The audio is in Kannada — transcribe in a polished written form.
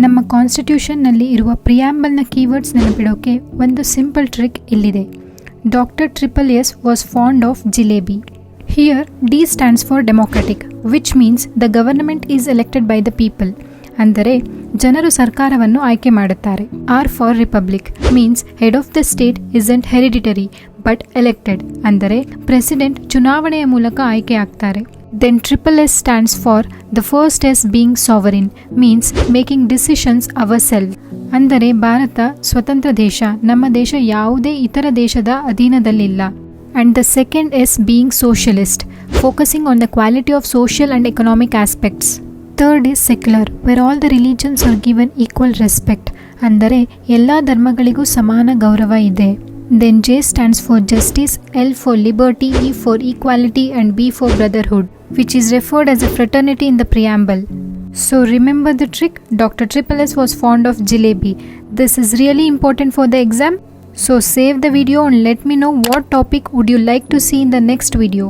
ನಮ್ಮ ಕಾನ್ಸ್ಟಿಟ್ಯೂಷನ್ನಲ್ಲಿ ಇರುವ ಪ್ರಿಯಾಂಬಲ್ನ ಕೀವರ್ಡ್ಸ್ ನೆನಪಿಡೋಕೆ ಒಂದು ಸಿಂಪಲ್ ಟ್ರಿಕ್ ಇಲ್ಲಿದೆ. Doctor triple S was fond of jalebi. Here D stands for democratic, which means the government is elected by the people, ಅಂದರೆ ಜನರು ಸರ್ಕಾರವನ್ನು ಆಯ್ಕೆ ಮಾಡುತ್ತಾರೆ. R for republic means head of the state isn't hereditary but elected, ಅಂದರೆ ಪ್ರೆಸಿಡೆಂಟ್ ಚುನಾವಣೆಯ ಮೂಲಕ ಆಯ್ಕೆ ಆಗ್ತಾರೆ. Then triple S stands for the first S being sovereign means making decisions ourself, ಅಂದರೆ ಭಾರತ ಸ್ವತಂತ್ರ ದೇಶ, ನಮ್ಮ ದೇಶ ಯಾವುದೇ ಇತರ ದೇಶದ ಅಧೀನದಲ್ಲಿಲ್ಲ. And the second S being socialist, focusing on the quality of social and economic aspects. Third is secular, where all the religions are given equal respect, ಅಂದರೆ ಎಲ್ಲ ಧರ್ಮಗಳಿಗೂ ಸಮಾನ ಗೌರವ ಇದೆ. Then J stands for justice, L for liberty, E for equality and B for brotherhood, which is referred as a fraternity in the preamble. So remember the trick, Dr. Triple S was fond of jalebi. This is really important for the exam. So save the video and let me know what topic would you like to see in the next video.